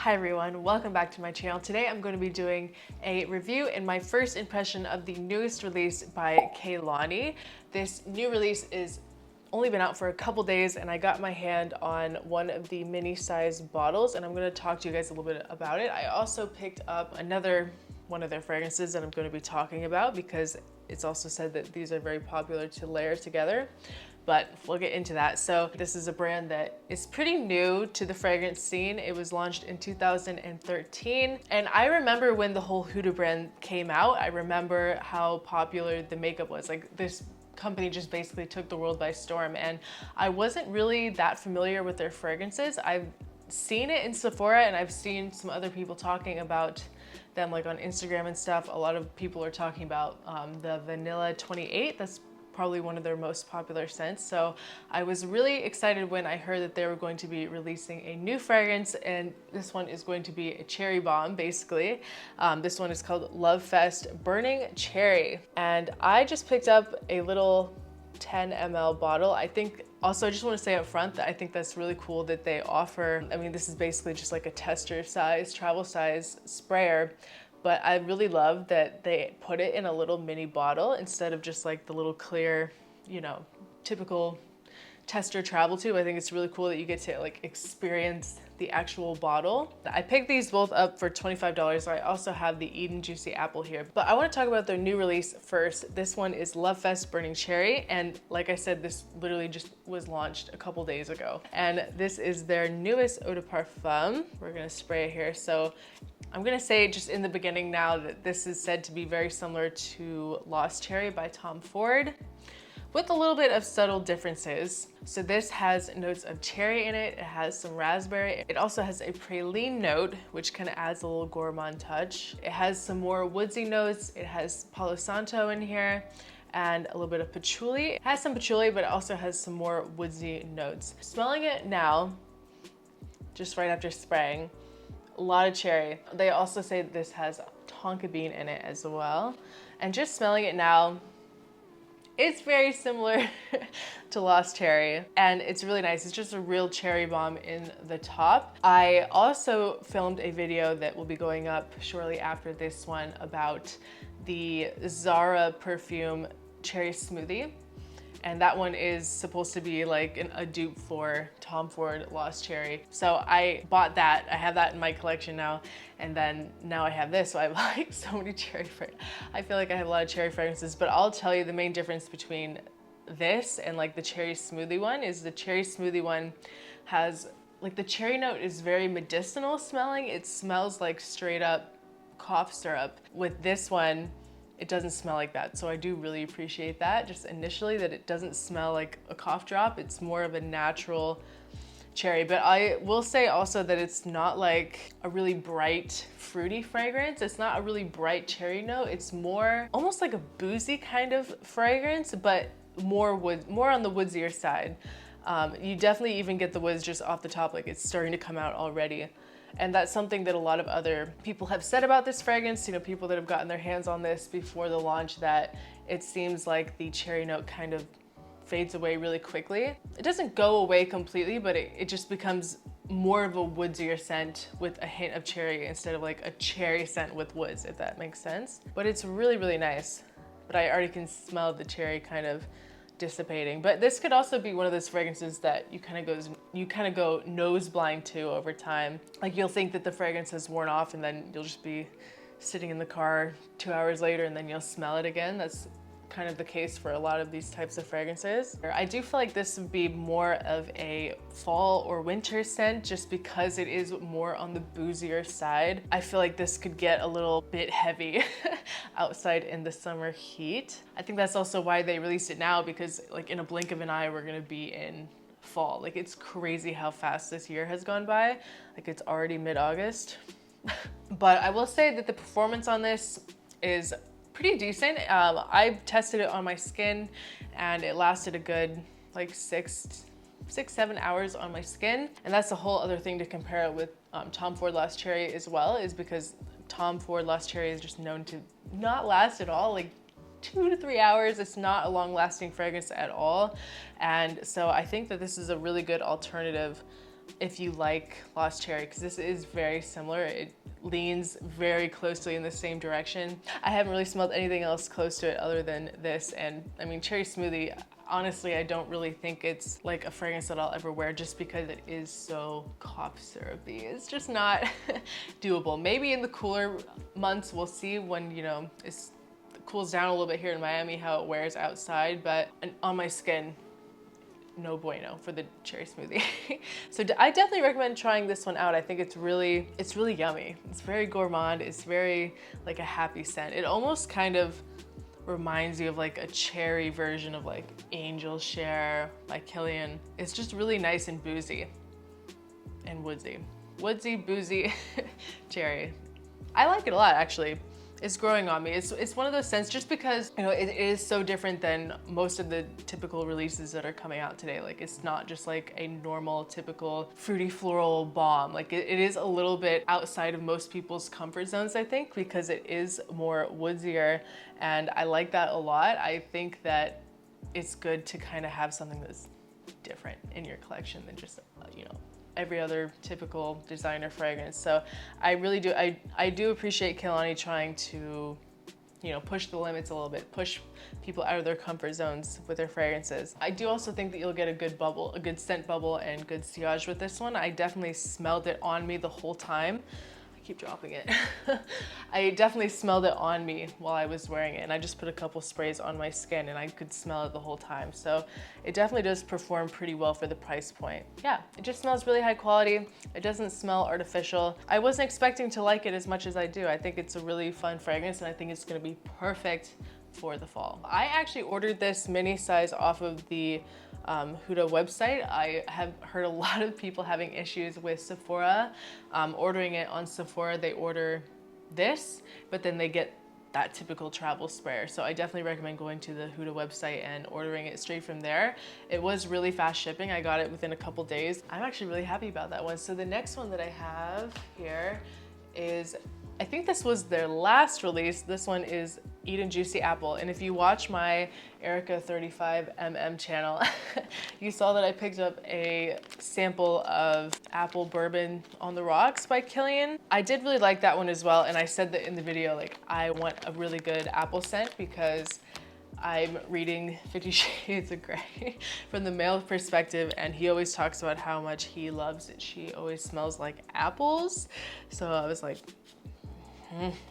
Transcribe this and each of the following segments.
Hi everyone, welcome back to my channel. Today I'm going to be doing a review and my first impression of the newest release by Kaylani. This new release is only been out for a couple days and I got my hand on one of the mini size bottles and I'm going to talk to you guys a little bit about it. I also picked up another one of their fragrances that I'm going to be talking about because it's also said that these are very popular to layer together. But we'll get into that. So this is a brand that is pretty new to the fragrance scene. It was launched in 2013. And I remember when the whole Huda brand came out, I remember how popular the makeup was. Like this company just basically took the world by storm. And I wasn't really that familiar with their fragrances. I've seen it in Sephora and I've seen some other people talking about them like on Instagram and stuff. A lot of people are talking about the Vanilla 28. That's probably one of their most popular scents. So I was really excited when I heard that they were going to be releasing a new fragrance, and this one is going to be a cherry bomb, basically. This one is called Lovefest Burning Cherry. And I just picked up a little 10 ml bottle. I think also, I just want to say up front that I think that's really cool that they offer, I mean, this is basically just like a tester size, travel size sprayer. But I really love that they put it in a little mini bottle instead of just like the little clear, you know, typical tester travel tube. I think it's really cool that you get to like experience the actual bottle. I picked these both up for $25. I also have the Eden Juicy Apple here. But I want to talk about their new release first. This one is Lovefest Burning Cherry. And like I said, this literally just was launched a couple days ago. And this is their newest eau de parfum. We're gonna spray it here. So I'm gonna say just in the beginning now that this is said to be very similar to Lost Cherry by Tom Ford, with a little bit of subtle differences. So this has notes of cherry in it, it has some raspberry, it also has a praline note, which kind of adds a little gourmand touch. It has some more woodsy notes, it has Palo Santo in here, and a little bit of patchouli. It has some patchouli, but it also has some more woodsy notes. Smelling it now, just right after spraying, a lot of cherry. They also say that this has tonka bean in it as well. And just smelling it now, it's very similar to Lost Cherry, and it's really nice. It's just a real cherry bomb in the top. I also filmed a video that will be going up shortly after this one about the Zara perfume cherry smoothie. And that one is supposed to be like a dupe for Tom Ford Lost Cherry. So I bought that. I have that in my collection now. And then now I have this. So I have like so many cherry fragrances. I feel like I have a lot of cherry fragrances, but I'll tell you the main difference between this and like the cherry smoothie one is the cherry smoothie one has like the cherry note is very medicinal smelling. It smells like straight up cough syrup. With this one, it doesn't smell like that. So I do really appreciate that just initially, that it doesn't smell like a cough drop. It's more of a natural cherry. But I will say also that it's not like a really bright fruity fragrance. It's not a really bright cherry note. It's more almost like a boozy kind of fragrance, but more on the woodsier side. You definitely even get the woods just off the top, like it's starting to come out already. And that's something that a lot of other people have said about this fragrance, you know, people that have gotten their hands on this before the launch, that it seems like the cherry note kind of fades away really quickly. It doesn't go away completely, but it just becomes more of a woodsier scent with a hint of cherry instead of like a cherry scent with woods, if that makes sense. But it's really, really nice. But I already can smell the cherry kind of dissipating. But this could also be one of those fragrances that you kind of go nose blind to over time. Like you'll think that the fragrance has worn off and then you'll just be sitting in the car 2 hours later and then you'll smell it again. That's kind of the case for a lot of these types of fragrances. I do feel like this would be more of a fall or winter scent just because it is more on the boozier side. I feel like this could get a little bit heavy outside in the summer heat. I think that's also why they released it now, because like in a blink of an eye, we're gonna be in fall. Like it's crazy how fast this year has gone by. Like it's already mid-August. But I will say that the performance on this is pretty decent. I tested it on my skin and it lasted a good like 6-7 hours on my skin. And that's a whole other thing to compare it with Tom Ford Lost Cherry as well, is because Tom Ford Lost Cherry is just known to not last at all, like 2 to 3 hours. It's not a long lasting fragrance at all. And so I think that this is a really good alternative if you like Lost Cherry, because this is very similar. It leans very closely in the same direction. I haven't really smelled anything else close to it other than this. And I mean, Cherry Smoothie, honestly, I don't really think it's like a fragrance that I'll ever wear just because it is so cough syrupy. It's just not doable. Maybe in the cooler months, we'll see when, you know, it cools down a little bit here in Miami, how it wears outside, but on my skin, no bueno for the Cherry Smoothie. So I definitely recommend trying this one out. I think it's really yummy. It's very gourmand. It's very like a happy scent. It almost kind of reminds you of like a cherry version of like Angel Share by Kilian. It's just really nice and boozy and woodsy. Woodsy, boozy, cherry. I like it a lot, actually. It's growing on me. It's one of those scents just because, you know, it is so different than most of the typical releases that are coming out today. Like, it's not just like a normal, typical fruity floral balm. Like, it is a little bit outside of most people's comfort zones, I think, because it is more woodsier, and I like that a lot. I think that it's good to kind of have something that's different in your collection than just, you know, every other typical designer fragrance. So I really do, I do appreciate Kaylani trying to, you know, push the limits a little bit, push people out of their comfort zones with their fragrances. I do also think that you'll get a good bubble, a good scent bubble and good sillage with this one. I definitely smelled it on me the whole time. Keep dropping it. I definitely smelled it on me while I was wearing it, and I just put a couple sprays on my skin and I could smell it the whole time. So it definitely does perform pretty well for the price point. Yeah, it just smells really high quality. It doesn't smell artificial. I wasn't expecting to like it as much as I do. I think it's a really fun fragrance, and I think it's gonna be perfect for the fall. I actually ordered this mini size off of the Huda website. I have heard a lot of people having issues with Sephora. Ordering it on Sephora, they order this, but then they get that typical travel sprayer. So I definitely recommend going to the Huda website and ordering it straight from there. It was really fast shipping. I got it within a couple days. I'm actually really happy about that one. So the next one that I have here is, I think this was their last release. This one is Eat and Juicy Apple. And if you watch my Erica 35mm channel, you saw that I picked up a sample of Apple Bourbon on the Rocks by Kilian. I did really like that one as well. And I said that in the video, like, I want a really good apple scent because I'm reading 50 Shades of Grey from the male perspective, and he always talks about how much he loves it. She always smells like apples. So I was like,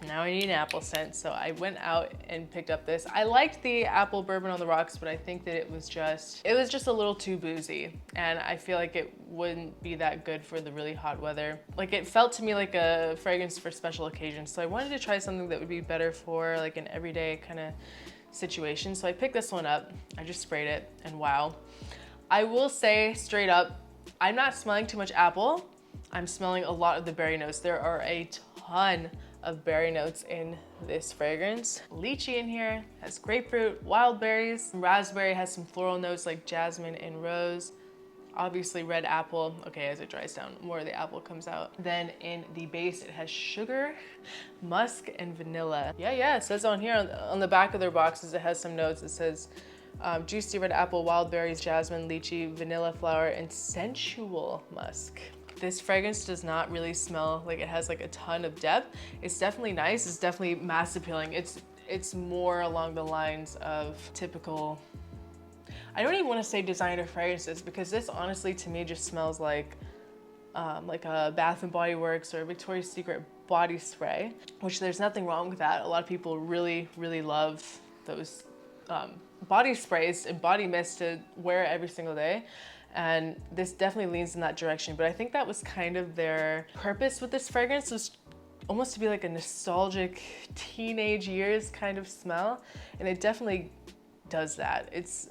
now I need an apple scent. So I went out and picked up this. I liked the Apple Bourbon on the Rocks, but I think that it was just a little too boozy. And I feel like it wouldn't be that good for the really hot weather. Like, it felt to me like a fragrance for special occasions. So I wanted to try something that would be better for like an everyday kind of situation. So I picked this one up. I just sprayed it, and wow. I will say straight up, I'm not smelling too much apple. I'm smelling a lot of the berry notes. There are a ton of berry notes in this fragrance. Lychee in here, has grapefruit, wild berries, raspberry, has some floral notes like jasmine and rose. Obviously red apple. Okay, as it dries down, more of the apple comes out. Then in the base, it has sugar, musk, and vanilla. Yeah, it says on here, on the back of their boxes, it has some notes. It says juicy red apple, wild berries, jasmine, lychee, vanilla flower, and sensual musk. This fragrance does not really smell like it has like a ton of depth. It's definitely nice. It's definitely mass appealing. It's more along the lines of typical, I don't even want to say designer fragrances, because this honestly to me just smells like a Bath and Body Works or Victoria's Secret body spray, which there's nothing wrong with that. A lot of people really, really love those body sprays and body mist to wear every single day. And this definitely leans in that direction. But I think that was kind of their purpose with this fragrance, was almost to be like a nostalgic teenage years kind of smell. And it definitely does that. It's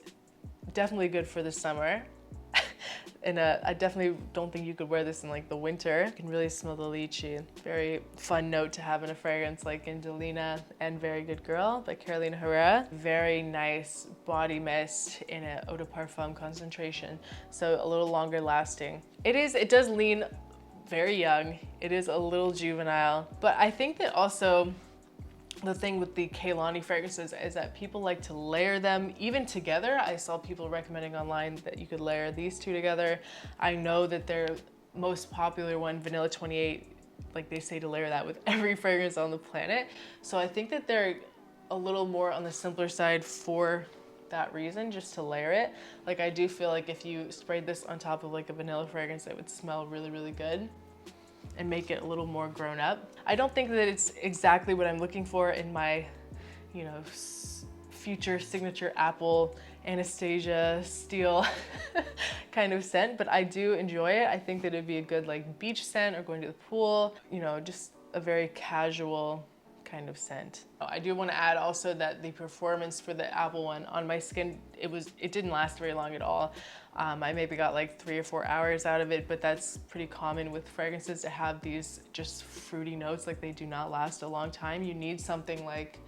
definitely good for the summer. And I definitely don't think you could wear this in like the winter. You can really smell the lychee. Very fun note to have in a fragrance like Angelina and Very Good Girl by Carolina Herrera. Very nice body mist in an eau de parfum concentration. So a little longer lasting. It does lean very young. It is a little juvenile, but I think that also the thing with the Kaylani fragrances is that people like to layer them even together. I saw people recommending online that you could layer these two together. I know that they're most popular one, Vanilla 28, like they say to layer that with every fragrance on the planet. So I think that they're a little more on the simpler side for that reason, just to layer it. Like I do feel like if you sprayed this on top of like a vanilla fragrance, it would smell really, really good and make it a little more grown up. I don't think that it's exactly what I'm looking for in my, you know, future signature apple Anastasia steel kind of scent, but I do enjoy it. I think that it'd be a good like beach scent or going to the pool, you know, just a very casual kind of scent. I do want to add also that the performance for the apple one on my skin, it didn't last very long at all. I maybe got like 3 or 4 hours out of it, but that's pretty common with fragrances to have these just fruity notes. Like they do not last a long time. You need something like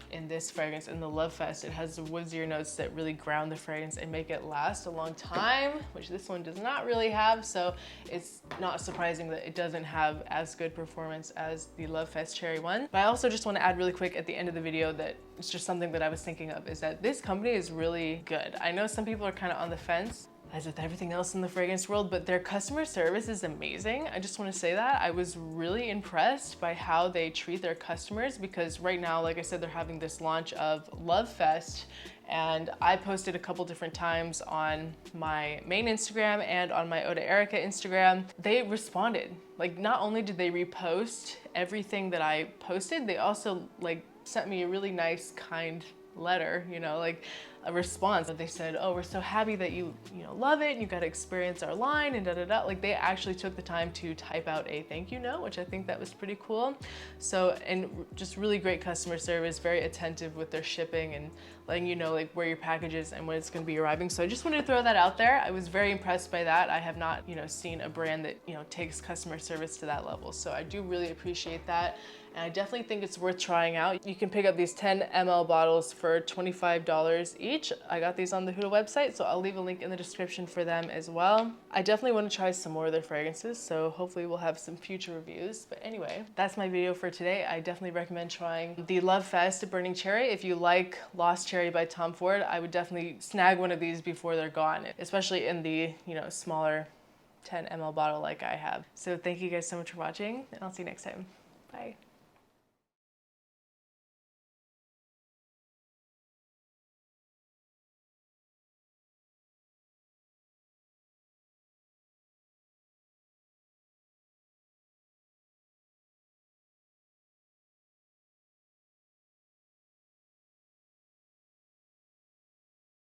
in this fragrance, in the Lovefest, it has the woodsier notes that really ground the fragrance and make it last a long time, which this one does not really have. So it's not surprising that it doesn't have as good performance as the Lovefest Cherry one. But I also just want to add really quick at the end of the video that it's just something that I was thinking of, is that this company is really good. I know some people are kind of on the fence, as with everything else in the fragrance world, but their customer service is amazing. I just want to say that. I was really impressed by how they treat their customers, because right now, like I said, they're having this launch of Lovefest, and I posted a couple different times on my main Instagram and on my Oda Erica Instagram. They responded. Like, not only did they repost everything that I posted, they also like sent me a really nice, kind letter, you know, like a response. They said, oh, we're so happy that you love it and you got to experience our line and da da da. Like they actually took the time to type out a thank you note, which I think that was pretty cool. So, and just really great customer service, very attentive with their shipping and letting you know like where your package is and when it's going to be arriving. So I just wanted to throw that out there. I was very impressed by that. I have not, seen a brand that, takes customer service to that level. So I do really appreciate that. And I definitely think it's worth trying out. You can pick up these 10 ml bottles for $25 each. I got these on the Huda website, so I'll leave a link in the description for them as well. I definitely want to try some more of their fragrances, so hopefully we'll have some future reviews. But anyway, that's my video for today. I definitely recommend trying the Lovefest Burning Cherry. If you like Lost Cherry by Tom Ford, I would definitely snag one of these before they're gone, especially in the, smaller 10 ml bottle like I have. So thank you guys so much for watching, and I'll see you next time. Bye.